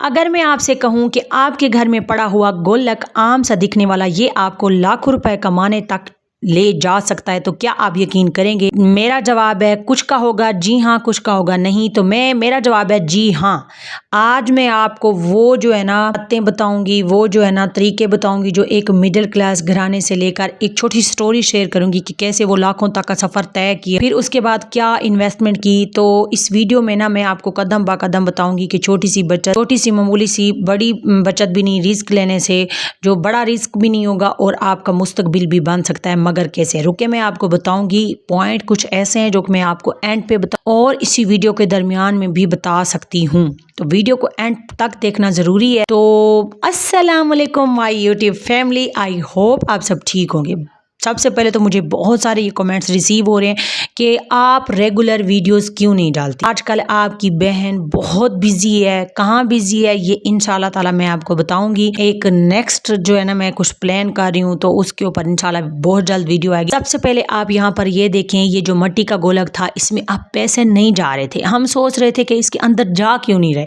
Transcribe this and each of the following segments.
अगर मैं आपसे कहूं कि आपके घर में पड़ा हुआ गुल्लक आम सा दिखने वाला ये आपको लाखों रुपए कमाने तक ले जा सकता है तो क्या आप यकीन करेंगे? मेरा जवाब है कुछ का होगा जी हाँ, कुछ का होगा नहीं। तो मेरा जवाब है जी हाँ। आज मैं आपको वो जो है ना बातें बताऊंगी, वो जो है ना तरीके बताऊंगी जो एक मिडिल क्लास घराने से लेकर एक छोटी स्टोरी शेयर करूंगी कि कैसे वो लाखों तक का सफर तय किया, फिर उसके बाद क्या इन्वेस्टमेंट की। तो इस वीडियो में ना मैं आपको कदम बा कदम बताऊंगी कि छोटी सी बचत, छोटी सी मामूली सी, बड़ी बचत भी नहीं, रिस्क लेने से जो बड़ा रिस्क भी नहीं होगा और आपका मुस्तकबिल भी बन सकता है। मगर कैसे? रुके, मैं आपको बताऊंगी। पॉइंट कुछ ऐसे हैं जो मैं आपको एंड पे और इसी वीडियो के दरमियान में भी बता सकती हूँ, तो वीडियो को एंड तक देखना जरूरी है। तो अस्सलाम वालेकुम my YouTube family, I hope आप सब ठीक होंगे। सबसे पहले तो मुझे बहुत सारे ये कमेंट्स रिसीव हो रहे हैं कि आप रेगुलर वीडियोस क्यों नहीं डालती। आजकल आपकी बहन बहुत बिजी है। कहाँ बिजी है ये इंशाल्लाह ताला मैं आपको बताऊंगी। एक नेक्स्ट जो है ना मैं कुछ प्लान कर रही हूँ तो उसके ऊपर इंशाल्लाह बहुत जल्द वीडियो आएगी। सबसे पहले आप यहाँ पर ये देखें, ये जो मिट्टी का गोलक था इसमें अब पैसे नहीं जा रहे थे। हम सोच रहे थे कि इसके अंदर जा क्यों नहीं रहे।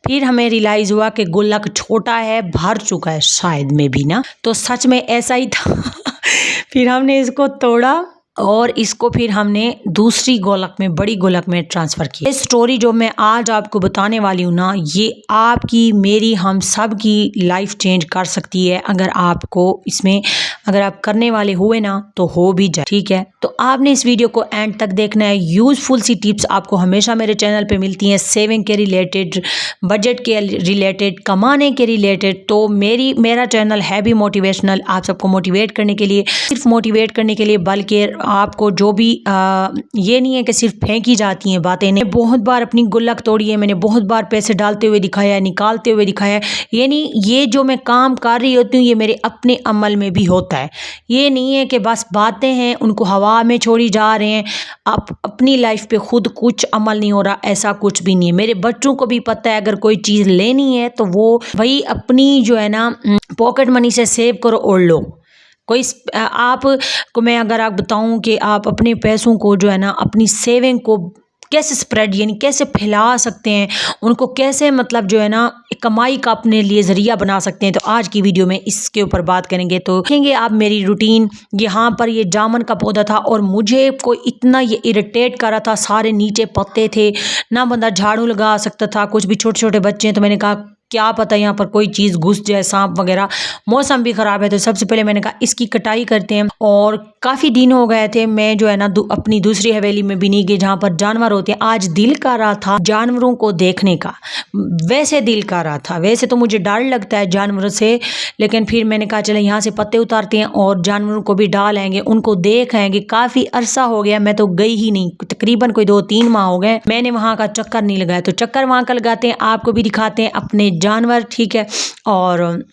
फिर हमें रियलाइज हुआ कि गोलक छोटा है, भर चुका है शायद में भी ना, तो सच में ऐसा ही था। फिर हमने इसको तोड़ा और इसको फिर हमने दूसरी गोलक में, बड़ी गोलक में ट्रांसफ़र किया। ये स्टोरी जो मैं आज आपको बताने वाली हूँ ना, ये आपकी, मेरी, हम सब की लाइफ चेंज कर सकती है अगर आपको इसमें, अगर आप करने वाले हुए ना तो हो भी जाए। ठीक है, तो आपने इस वीडियो को एंड तक देखना है। यूजफुल सी टिप्स आपको हमेशा मेरे चैनल पे मिलती हैं, सेविंग के रिलेटेड, बजट के रिलेटेड, कमाने के रिलेटेड। तो मेरा चैनल है भी मोटिवेशनल, आप सबको मोटिवेट करने के लिए, सिर्फ मोटिवेट करने के लिए, बल्कि आपको जो भी ये नहीं है कि सिर्फ फेंकी जाती हैं बातें। नहीं, बहुत बार अपनी गुल्लक तोड़ी है मैंने, बहुत बार पैसे डालते हुए दिखाया है, निकालते हुए दिखाया है। यानी ये जो मैं काम कर रही होती हूँ ये मेरे अपने अमल में भी होता है। ये नहीं है कि बस बातें हैं उनको हवा में छोड़ी जा रहे हैं, आप अपनी लाइफ पे खुद कुछ अमल नहीं हो रहा, ऐसा कुछ भी नहीं है। मेरे बच्चों को भी पता है अगर कोई चीज़ लेनी है तो वो भाई अपनी जो है ना पॉकेट मनी से सेव करो और लो। कोई आप को मैं अगर आप बताऊं कि आप अपने पैसों को जो है ना, अपनी सेविंग को कैसे स्प्रेड, यानी कैसे फैला सकते हैं, उनको कैसे मतलब जो है ना कमाई का अपने लिए ज़रिया बना सकते हैं, तो आज की वीडियो में इसके ऊपर बात करेंगे। तो देखेंगे आप मेरी रूटीन। यहाँ पर ये जामुन का पौधा था और मुझे कोई इतना ये इरिटेट कर रहा था, सारे नीचे पत्ते थे, ना बंदा झाड़ू लगा सकता था। कुछ भी छोटे छोटे बच्चे हैं तो मैंने कहा क्या पता यहाँ पर कोई चीज़ घुस जाए, सांप वगैरह। मौसम भी ख़राब है तो सबसे पहले मैंने कहा इसकी कटाई करते हैं। और काफ़ी दिन हो गए थे मैं जो है ना अपनी दूसरी हवेली में भी नहीं गई जहाँ पर जानवर होते हैं। आज दिल कर रहा था जानवरों को देखने का, वैसे दिल कर रहा था। वैसे तो मुझे डर लगता है जानवरों से, लेकिन फिर मैंने कहा चले यहाँ से पत्ते उतारते हैं और जानवरों को भी डाल आएंगे, उनको देख आएंगे। काफ़ी अरसा हो गया मैं तो गई ही नहीं, तकरीबन कोई 2-3 माह हो गए मैंने वहाँ का चक्कर नहीं लगाया। तो चक्कर वहाँ का लगाते हैं, आपको भी दिखाते हैं अपने जानवर। ठीक है, और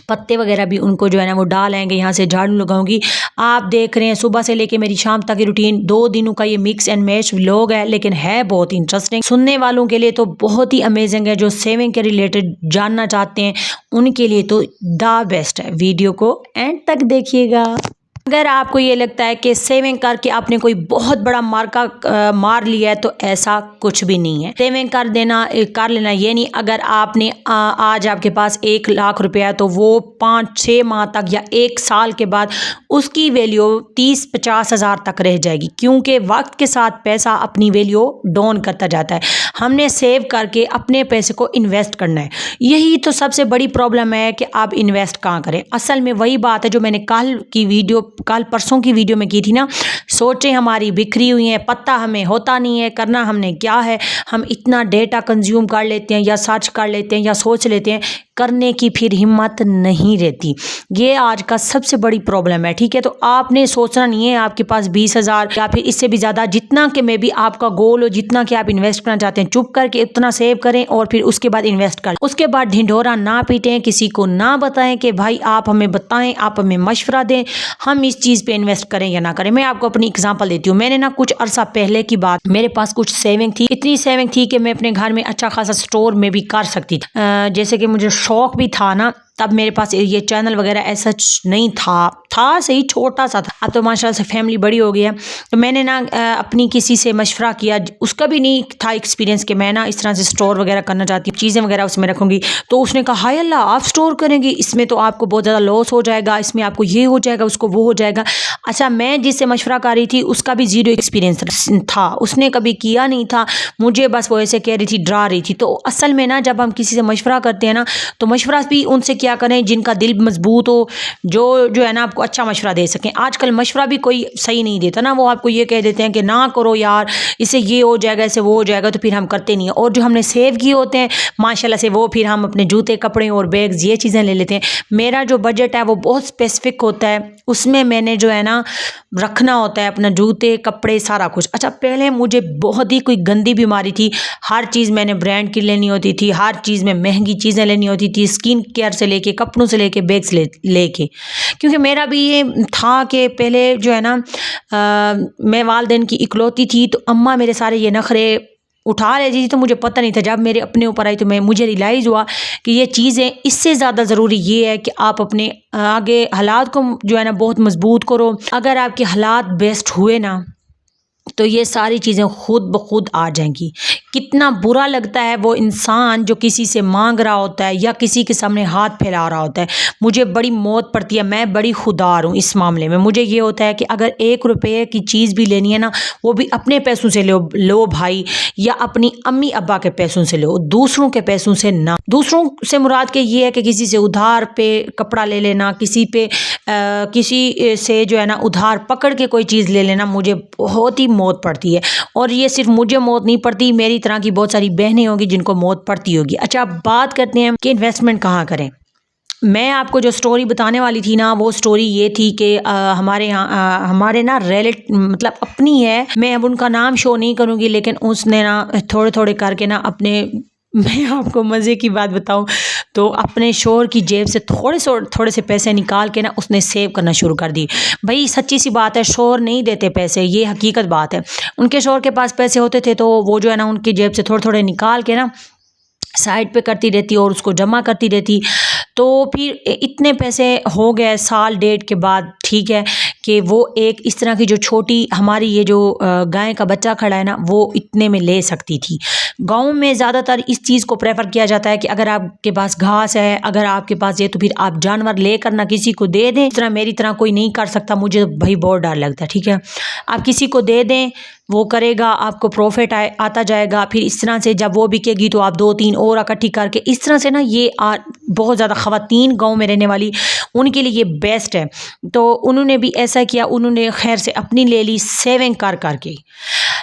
पत्ते वगैरह भी उनको जो है ना वो डाल आएंगे, यहाँ से झाड़ू लगाऊंगी। आप देख रहे हैं सुबह से लेके मेरी शाम तक की रूटीन, 2 दिनों का ये मिक्स एंड मैच व्लॉग है, लेकिन है बहुत इंटरेस्टिंग। सुनने वालों के लिए तो बहुत ही अमेजिंग है, जो सेविंग के रिलेटेड जानना चाहते हैं उनके लिए तो द बेस्ट है। वीडियो को एंड तक देखिएगा। अगर आपको ये लगता है कि सेविंग करके आपने कोई बहुत बड़ा मार लिया है तो ऐसा कुछ भी नहीं है। सेविंग कर लेना ये नहीं, अगर आपने आज आपके पास 1 लाख रुपया है तो वो 5-6 माह तक या 1 साल के बाद उसकी वैल्यू 30-50 हज़ार तक रह जाएगी, क्योंकि वक्त के साथ पैसा अपनी वैल्यू डाउन करता जाता है। हमने सेव करके अपने पैसे को इन्वेस्ट करना है। यही तो सबसे बड़ी प्रॉब्लम है कि आप इन्वेस्ट कहाँ करें। असल में वही बात है जो मैंने कल परसों की वीडियो में की थी ना, सोचें हमारी बिखरी हुई हैं, पता हमें होता नहीं है करना हमने क्या है। हम इतना डेटा कंज्यूम कर लेते हैं या सर्च कर लेते हैं या सोच लेते हैं, करने की फिर हिम्मत नहीं रहती। ये आज का सबसे बड़ी प्रॉब्लम है। ठीक है, तो आपने सोचना नहीं है आपके पास 20 हज़ार या फिर इससे भी ज़्यादा, जितना कि मे भी आपका गोल हो, जितना कि आप इन्वेस्ट करना चाहते हैं, चुप करके उतना सेव करें और फिर उसके बाद इन्वेस्ट करें। उसके बाद ढिंढोरा ना पीटें, किसी को ना बताएं कि भाई आप हमें बताएं, आप हमें मशवरा दें हम इस चीज़ पे इन्वेस्ट करें या ना करें। मैं आपको अपनी एग्जांपल देती हूँ। मैंने ना कुछ अरसा पहले की बात, मेरे पास कुछ सेविंग थी, इतनी सेविंग थी कि मैं अपने घर में अच्छा खासा स्टोर में भी कर सकती थी। जैसे कि मुझे शौक भी था ना तब मेरे पास ये चैनल वगैरह ऐसा नहीं था सही, छोटा सा था। अब तो माशाल्लाह से फैमिली बड़ी हो गई है। तो मैंने ना अपनी किसी से मशवरा किया, उसका भी नहीं था एक्सपीरियंस कि मैं ना इस तरह से स्टोर वगैरह करना चाहती हूँ, चीज़ें वगैरह उसमें रखूँगी। तो उसने कहा हाय अल्लाह, आप स्टोर करेंगी, इसमें तो आपको बहुत ज़्यादा लॉस हो जाएगा, इसमें आपको ये हो जाएगा, उसको वो हो जाएगा। अच्छा, मैं जिससे मशवरा कर रही थी उसका भी ज़ीरो एक्सपीरियंस था, उसने कभी किया नहीं था, मुझे बस वो ऐसे कह रही थी, डरा रही थी। तो असल में ना जब हम किसी से मशवरा करते हैं ना, तो मशवरा भी उनसे क्या करें जिनका दिल मजबूत हो, जो है ना आपको अच्छा मशवरा दे सकें। आजकल मशवरा भी कोई सही नहीं देता ना, वो आपको ये कह देते हैं कि ना करो यार, इससे ये हो जाएगा, इससे वो हो जाएगा, तो फिर हम करते नहीं हैं। और जो हमने सेव किए होते हैं माशाल्लाह से, वो फिर हम अपने जूते, कपड़े और बैग्स ये चीज़ें ले लेते हैं। मेरा जो बजट है वो बहुत स्पेसिफिक होता है, उसमें मैंने जो है ना रखना होता है अपना जूते, कपड़े, सारा कुछ। अच्छा, पहले मुझे बहुत ही कोई गंदी बीमारी थी, हर चीज़ मैंने ब्रांड की लेनी होती थी, हर चीज़ में महंगी चीज़ें लेनी होती थी, स्किन केयर से लेके, कपड़ों से लेके, बैग्स लेके। क्योंकि मेरा भी ये था कि पहले जो है ना मैं वालिदैन की इकलौती थी, तो अम्मा मेरे सारे ये नखरे उठा लेती थी, तो मुझे पता नहीं था। जब मेरे अपने ऊपर आई तो मुझे रियलाइज़ हुआ कि ये चीज़ें, इससे ज़्यादा ज़रूरी ये है कि आप अपने आगे हालात को जो है ना बहुत मजबूत करो। अगर आपके हालात बेस्ट हुए ना, तो ये सारी चीज़ें खुद ब खुद आ जाएंगी। कितना बुरा लगता है वो इंसान जो किसी से मांग रहा होता है या किसी के सामने हाथ फैला रहा होता है। मुझे बड़ी मौत पड़ती है, मैं बड़ी खुदार हूँ इस मामले में। मुझे ये होता है कि अगर 1 रुपये की चीज़ भी लेनी है ना, वो भी अपने पैसों से लो भाई, या अपनी अम्मी अब्बा के पैसों से लो, दूसरों के पैसों से ना। दूसरों से मुराद के ये है कि किसी से उधार पे कपड़ा ले लेना, किसी से जो है ना उधार पकड़ के कोई चीज़ ले लेना, मुझे बहुत ही मौत पड़ती है। और ये सिर्फ मुझे मौत नहीं पड़ती, मेरी तरह की बहुत सारी बहनें होंगी जिनको मौत पड़ती होगी। अच्छा, अब बात करते हैं कि इन्वेस्टमेंट कहाँ करें। मैं आपको जो स्टोरी बताने वाली थी ना, वो स्टोरी ये थी कि हमारे यहाँ हमारे ना मतलब अपनी है, मैं अब उनका नाम शो नहीं करूँगी, लेकिन उसने ना थोड़े थोड़े करके ना अपने मैं आपको मज़े की बात बताऊं तो अपने शोहर की जेब से थोड़े से पैसे निकाल के ना उसने सेव करना शुरू कर दी। भाई सच्ची सी बात है, शोहर नहीं देते पैसे, ये हकीकत बात है। उनके शोहर के पास पैसे होते थे तो वो जो है ना उनकी जेब से थोड़े थोड़े निकाल के ना साइड पे करती रहती और उसको जमा करती रहती। तो फिर इतने पैसे हो गए साल डेढ़ के बाद, ठीक है, कि वो एक इस तरह की जो छोटी हमारी ये जो गाय का बच्चा खड़ा है ना, वो इतने में ले सकती थी। गाँव में ज़्यादातर इस चीज़ को प्रेफर किया जाता है कि अगर आपके पास घास है, अगर आपके पास ये, तो फिर आप जानवर लेकर ना किसी को दे दें। इस तरह मेरी तरह कोई नहीं कर सकता, मुझे भाई बहुत डर लगता है, ठीक है। आप किसी को दे दें, वो करेगा, आपको प्रॉफिट आता जाएगा। फिर इस तरह से जब वो बिकेगी तो आप 2-3 और इकट्ठी करके, इस तरह से ना ये बहुत ज़्यादा ख़वातीन गांव में रहने वाली, उनके लिए ये बेस्ट है। तो उन्होंने भी ऐसा किया, उन्होंने खैर से अपनी ले ली सेविंग कर करके।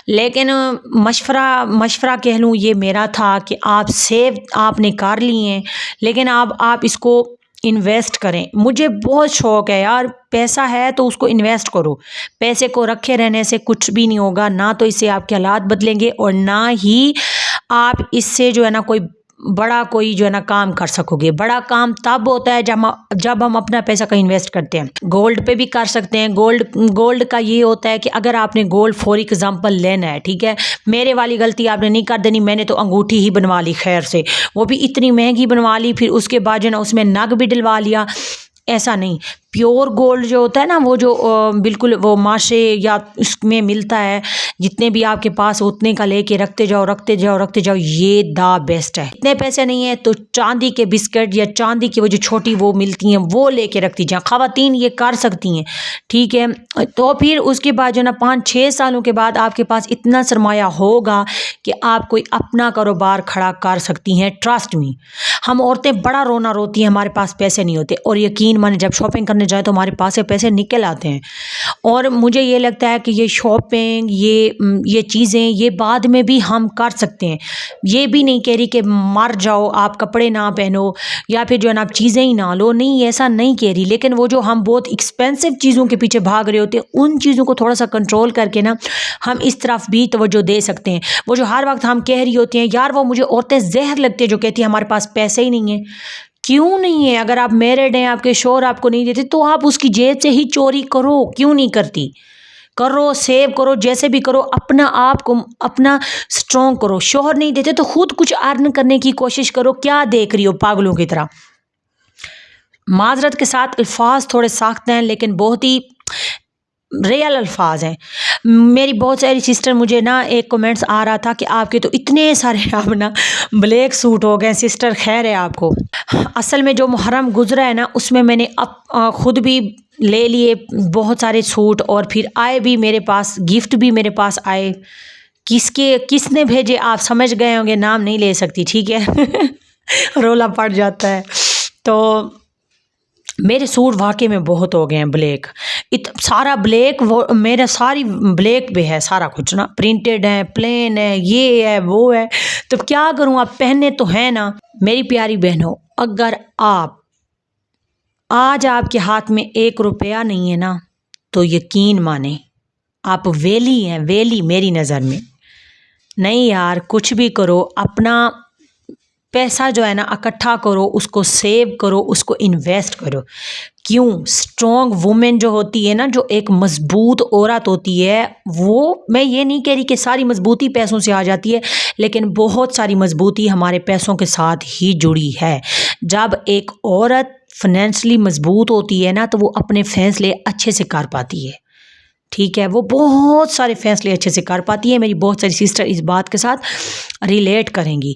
लेकिन मशवरा कह लूँ ये मेरा था कि आप सेव आपने कर लिए हैं, लेकिन अब आप इसको इन्वेस्ट करें। मुझे बहुत शौक़ है यार, पैसा है तो उसको इन्वेस्ट करो। पैसे को रखे रहने से कुछ भी नहीं होगा, ना तो इससे आपके हालात बदलेंगे और ना ही आप इससे जो है ना कोई जो है ना काम कर सकोगे। बड़ा काम तब होता है जब हम अपना पैसा कहीं इन्वेस्ट करते हैं। गोल्ड पे भी कर सकते हैं। गोल्ड का ये होता है कि अगर आपने गोल्ड फॉर एग्जांपल लेना है, ठीक है, मेरे वाली गलती आपने नहीं कर देनी, मैंने तो अंगूठी ही बनवा ली खैर से, वो भी इतनी महंगी बनवा ली, फिर उसके बाद जो ना उसमें नग भी डलवा लिया। ऐसा नहीं, प्योर गोल्ड जो होता है ना, वो जो बिल्कुल वो माशे या उसमें मिलता है, जितने भी आपके पास उतने का लेके रखते जाओ, ये द बेस्ट है। इतने पैसे नहीं है तो चांदी के बिस्किट या चांदी की वो जो छोटी वो मिलती हैं, वो लेके रखती जाए। ख़वातीन ये कर सकती हैं, ठीक है। तो फिर उसके बाद जो ना 5-6 सालों के बाद आपके पास इतना सरमाया होगा कि आप कोई अपना कारोबार खड़ा कर सकती हैं। ट्रस्ट मी, हम औरतें बड़ा रोना रोती हैं, हमारे पास पैसे नहीं होते, और यकीन माने जब शॉपिंग करने जाए तो हमारे पास से पैसे निकल आते हैं। और मुझे ये लगता है कि ये शॉपिंग, ये चीज़ें, ये बाद में भी हम कर सकते हैं। ये भी नहीं कह रही कि मर जाओ, आप कपड़े ना पहनो या फिर जो है ना आप चीज़ें ही ना लो, नहीं, ऐसा नहीं कह रही। लेकिन वो जो हम बहुत एक्सपेंसिव चीज़ों के पीछे भाग रहे होते हैं, उन चीज़ों को थोड़ा सा कंट्रोल करके ना हम इस तरफ भी तवज्जो दे सकते हैं। वो जो हर वक्त हम कह रही होती हैं यार, वो मुझे औरतें जहर लगती है जो कहती है हमारे पास पैसे ही नहीं है। क्यों नहीं है? अगर आप मैरिड हैं, आपके शोहर आपको नहीं देते, तो आप उसकी जेब से ही चोरी करो, क्यों नहीं करती? करो, सेव करो, जैसे भी करो, अपना आप को अपना स्ट्रॉन्ग करो। शोहर नहीं देते तो खुद कुछ अर्न करने की कोशिश करो। क्या देख रही हो पागलों की तरह? معذرت کے ساتھ الفاظ تھوڑے سخت ہیں لیکن بہت ہی ریئل الفاظ ہیں۔ میری بہت ساری سسٹر، مجھے نا ایک کومنٹس آ رہا تھا کہ آپ کے تو اتنے سارے اب نا بلیک سوٹ ہو گئے سسٹر، خیر ہے آپ کو۔ اصل میں جو محرم گزرا ہے نا اس میں میں نے خود بھی لے لیے بہت سارے سوٹ، اور پھر آئے بھی میرے پاس، گفٹ بھی میرے پاس آئے۔ کس نے بھیجے آپ سمجھ گئے ہوں گے، نام نہیں لے سکتی، ٹھیک ہے رولا پڑ جاتا ہے۔ تو میرے سوٹ واقعی میں بہت ہو گئے ہیں بلیک، سارا بلیک، وہ میرا ساری بلیک پہ ہے سارا کچھ نا، پرنٹڈ ہے، پلین ہے، یہ ہے وہ ہے، تو کیا کروں، آپ پہننے تو ہیں نا۔ میری پیاری بہنوں، اگر آج آپ کے ہاتھ میں 1 روپیہ نہیں ہے نا تو یقین مانیں آپ ویلی ہیں، ویلی میری نظر میں۔ نہیں یار، کچھ بھی کرو، اپنا پیسہ جو ہے نا اکٹھا کرو، اس کو سیو کرو، اس کو انویسٹ کرو۔ کیوں؟ سٹرونگ وومن جو ہوتی ہے نا، جو ایک مضبوط عورت ہوتی ہے، وہ، میں یہ نہیں کہہ رہی کہ ساری مضبوطی پیسوں سے آ جاتی ہے، لیکن بہت ساری مضبوطی ہمارے پیسوں کے ساتھ ہی جڑی ہے۔ جب ایک عورت فائنینشلی مضبوط ہوتی ہے نا تو وہ اپنے فیصلے اچھے سے کر پاتی ہے، ٹھیک ہے، وہ بہت سارے فیصلے اچھے سے کر پاتی ہے۔ میری بہت ساری سسٹر اس بات کے ساتھ ریلیٹ کریں گی۔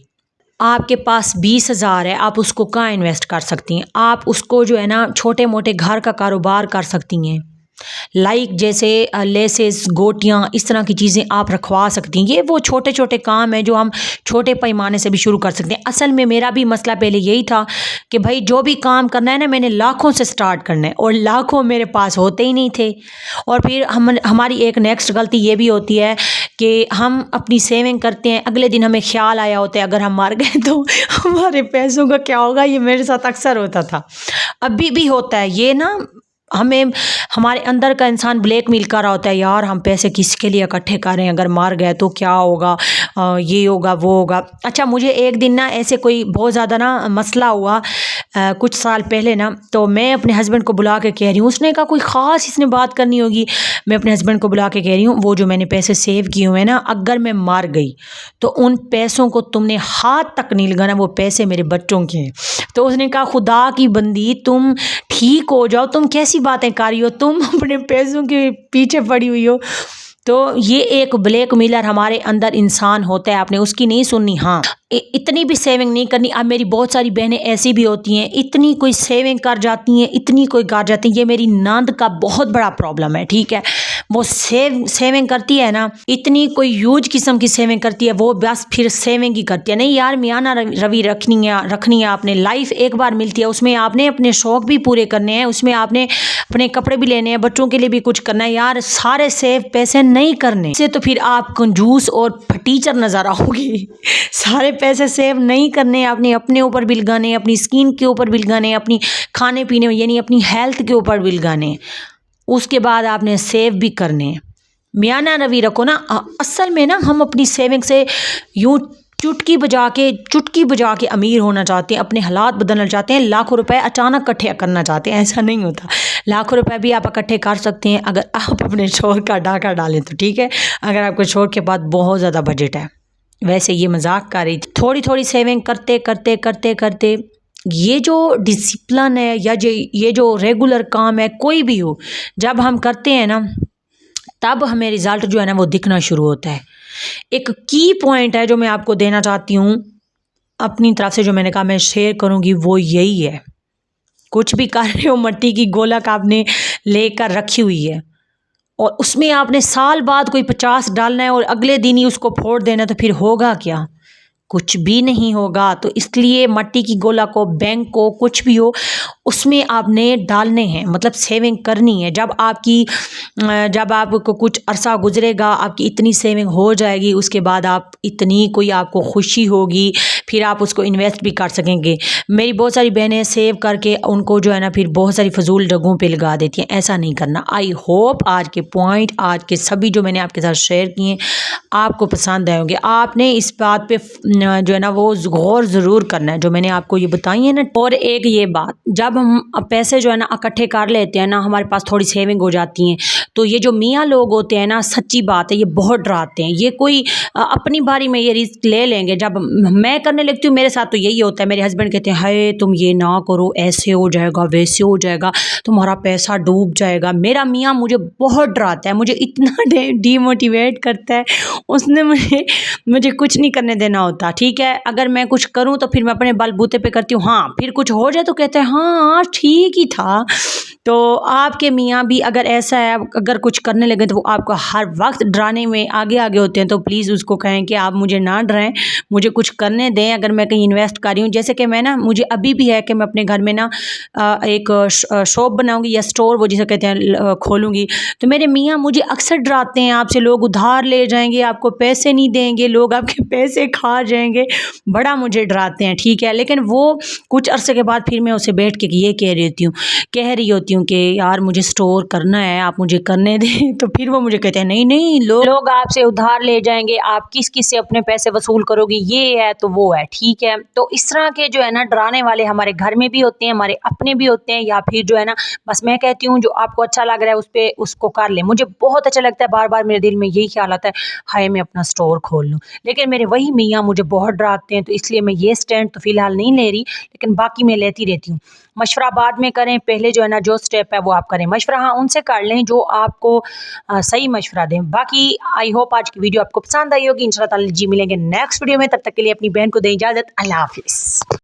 آپ کے پاس 20,000 ہے، آپ اس کو کہاں انویسٹ کر سکتی ہیں؟ آپ اس کو جو ہے نا چھوٹے موٹے گھر کا کاروبار کر سکتی ہیں، لائک جیسے لیسز، گوٹیاں، اس طرح کی چیزیں آپ رکھوا سکتی ہیں۔ یہ وہ چھوٹے چھوٹے کام ہیں جو ہم چھوٹے پیمانے سے بھی شروع کر سکتے ہیں۔ اصل میں میرا بھی مسئلہ پہلے یہی تھا کہ بھائی جو بھی کام کرنا ہے نا میں نے لاکھوں سے سٹارٹ کرنا ہے، اور لاکھوں میرے پاس ہوتے ہی نہیں تھے۔ اور پھر ہماری ایک نیکسٹ غلطی یہ بھی ہوتی ہے کہ ہم اپنی سیونگ کرتے ہیں، اگلے دن ہمیں خیال آیا ہوتا ہے اگر ہم مر گئے تو ہمارے پیسوں کا کیا ہوگا۔ یہ میرے ساتھ اکثر ہوتا تھا، ابھی بھی ہوتا ہے یہ نا، ہمیں ہمارے اندر کا انسان بلیک میل کر رہا ہوتا ہے، یار ہم پیسے کس کے لیے اکٹھے کر رہے ہیں، اگر مر گئے تو کیا ہوگا، یہ ہوگا وہ ہوگا۔ اچھا، مجھے ایک دن نا ایسے کوئی بہت زیادہ نا مسئلہ ہوا کچھ سال پہلے نا، تو میں اپنے ہسبینڈ کو بلا کے کہہ رہی ہوں، اس نے کہا کوئی خاص اس نے بات کرنی ہوگی، میں اپنے ہسبینڈ کو بلا کے کہہ رہی ہوں وہ جو میں نے پیسے سیو کیے ہوئے نا، اگر میں مر گئی تو ان پیسوں کو تم نے ہاتھ تک نہیں لگانا، وہ پیسے میرے بچوں کے ہیں۔ تو اس نے کہا خدا کی بندی تم ٹھیک ہو جاؤ، تم کیسی باتیں کر رہی ہو، تم اپنے پیسوں کے پیچھے پڑی ہوئی ہو۔ تو یہ ایک بلیک میلر ہمارے اندر انسان ہوتا ہے، آپ نے اس کی نہیں سننی۔ ہاں، اتنی بھی سیونگ نہیں کرنی۔ اب میری بہت ساری بہنیں ایسی بھی ہوتی ہیں، اتنی کوئی سیونگ کر جاتی ہیں، اتنی کوئی کر جاتی ہیں۔ یہ میری ناند کا بہت بڑا پرابلم ہے، ٹھیک ہے، وہ سیونگ کرتی ہے نا، اتنی کوئی ہیوج قسم کی سیونگ کرتی ہے، وہ بس پھر سیونگ ہی کرتی ہے۔ نہیں یار، میانہ روی رکھنی ہے آپ نے، لائف ایک بار ملتی ہے، اس میں آپ نے اپنے شوق بھی پورے کرنے ہیں، اس میں آپ نے اپنے کپڑے بھی لینے ہیں، بچوں کے لیے بھی کچھ کرنا ہے۔ یار سارے سیو پیسے نہیں کرنے سے تو پھر آپ کنجوس اور ٹیچر نظر آؤ گی۔ سارے پیسے سیو نہیں کرنے، آپ نے اپنے اوپر بھی لگانے، اپنی اسکن کے اوپر بھی لگانے، اپنی کھانے پینے یعنی اپنی ہیلتھ کے اوپر بھی لگانے، اس کے بعد آپ نے سیو بھی کرنے۔ میانہ روی رکھو نا۔ اصل میں نا ہم اپنی سیونگ سے یوں چٹکی بجا کے امیر ہونا چاہتے ہیں، اپنے حالات بدلنا چاہتے ہیں، لاکھوں روپے اچانک اکٹھے کرنا چاہتے ہیں، ایسا نہیں ہوتا۔ لاکھوں روپے بھی آپ اکٹھے کر سکتے ہیں اگر آپ اپنے شوہر کا ڈاکہ ڈالیں تو، ٹھیک ہے، اگر آپ کے شوہر کے پاس بہت زیادہ بجٹ ہے۔ ویسے یہ مذاق کر رہی تھی، تھوڑی تھوڑی سیونگ کرتے یہ جو ڈسپلن ہے یا یہ جو ریگولر کام ہے کوئی بھی ہو، جب ہم کرتے ہیں نا تب ہمیں رزلٹ جو ہے نا وہ دکھنا شروع ہوتا ہے۔ ایک کی پوائنٹ ہے جو میں آپ کو دینا چاہتی ہوں اپنی طرف سے، جو میں نے کہا میں شیئر کروں گی، وہ یہی ہے، کچھ بھی کر رہے ہو، مٹی کی گولک آپ نے لے کر رکھی ہوئی ہے اور اس میں آپ نے سال بعد کوئی 50 ڈالنا ہے اور اگلے دن ہی اس کو پھوڑ دینا، تو پھر ہوگا کیا؟ کچھ بھی نہیں ہوگا۔ تو اس لیے مٹی کی گولا کو، بینک کو، کچھ بھی ہو، اس میں آپ نے ڈالنے ہیں، مطلب سیونگ کرنی ہے۔ جب آپ کو کچھ عرصہ گزرے گا، آپ کی اتنی سیونگ ہو جائے گی، اس کے بعد اتنی کوئی آپ کو خوشی ہوگی، پھر آپ اس کو انویسٹ بھی کر سکیں گے۔ میری بہت ساری بہنیں سیو کر کے ان کو جو ہے نا پھر بہت ساری فضول جگہوں پہ لگا دیتی ہیں، ایسا نہیں کرنا۔ آئی ہوپ آج کے پوائنٹ، آج کے سبھی جو میں نے آپ کے ساتھ شیئر کیے ہیں، آپ کو پسند آئے ہوں گے۔ آپ نے اس بات پہ जो है ना वो गौर ज़रूर करना है जो मैंने आपको ये बताई है ना। और एक ये बात, जब हम पैसे जो है ना इकट्ठे कर लेते हैं ना, हमारे पास थोड़ी सेविंग हो जाती हैं, तो ये जो मियाँ लोग होते हैं ना, सच्ची बात है ये बहुत डराते हैं। ये कोई अपनी बारी में ये रिस्क ले लेंगे। जब मैं करने लगती हूँ मेरे साथ तो यही होता है, मेरे हस्बैंड कहते हैं हाय तुम ये ना करो, ऐसे हो जाएगा वैसे हो जाएगा, तुम्हारा पैसा डूब जाएगा। मेरा मियाँ मुझे बहुत डराता है, मुझे इतना डीमोटिवेट करता है, उसने मुझे कुछ नहीं करने देना होता। ठीक है, अगर मैं कुछ करूँ तो फिर मैं अपने बलबूते पे करती हूँ, हाँ फिर कुछ हो जाए तो कहते हैं हाँ ठीक ही था। तो आपके मियाँ भी अगर ऐसा है, अगर कुछ करने लगे तो वो आपको हर वक्त डराने में आगे आगे होते हैं, तो प्लीज़ उसको कहें कि आप मुझे ना डराएं, मुझे कुछ करने दें। अगर मैं कहीं इन्वेस्ट कर रही हूँ, जैसे कि मैं ना, मुझे अभी भी है कि मैं अपने घर में ना एक शॉप बनाऊंगी या स्टोर, वो जिसे कहते हैं, खोलूंगी। तो मेरे मियाँ मुझे अक्सर डराते हैं, आपसे लोग उधार ले जाएंगे, आपको पैसे नहीं देंगे, लोग आपके पैसे खा जाएंगे, बड़ा मुझे डराते हैं। ठीक है, लेकिन वो कुछ अरसे के बाद फिर मैं उसे बैठ के ये कह रही होती हूँ कि यार मुझे स्टोर करना है, आप मुझे करने दें। तो फिर वो मुझे कहते हैं नहीं नहीं, लोग आपसे उधार ले जाएंगे, आप किस किस से अपने पैसे वसूल करोगे, ये है तो वो है। ठीक है, तो इस तरह के जो है ना डराने वाले हमारे घर में भी होते हैं, हमारे अपने भी होते हैं, या फिर जो है ना, बस मैं कहती हूँ जो आपको अच्छा लग रहा है उस पे उसको कर ले। मुझे बहुत अच्छा लगता है, बार बार मेरे दिल में यही ख्याल आता है हाय मैं अपना स्टोर खोल लूँ, लेकिन मेरे वही मियाँ मुझे बहुत डराते हैं, तो इसलिए मैं ये स्टैंड तो फिलहाल नहीं ले रही, लेकिन बाकी मैं लेती रहती हूँ। मशवरा बाद में करें, पहले जो है ना जो स्टेप है वो आप करें। मशवरा हाँ उनसे कर लें जो आपको सही मशवरा दें। बाकी आई होप आज की वीडियो आपको पसंद आई होगी। इंशाल्लाह ताला जी मिलेंगे नेक्स्ट वीडियो में, तब तक के लिए अपनी बहन को दें इजाज़त। अल्लाह हाफिज़।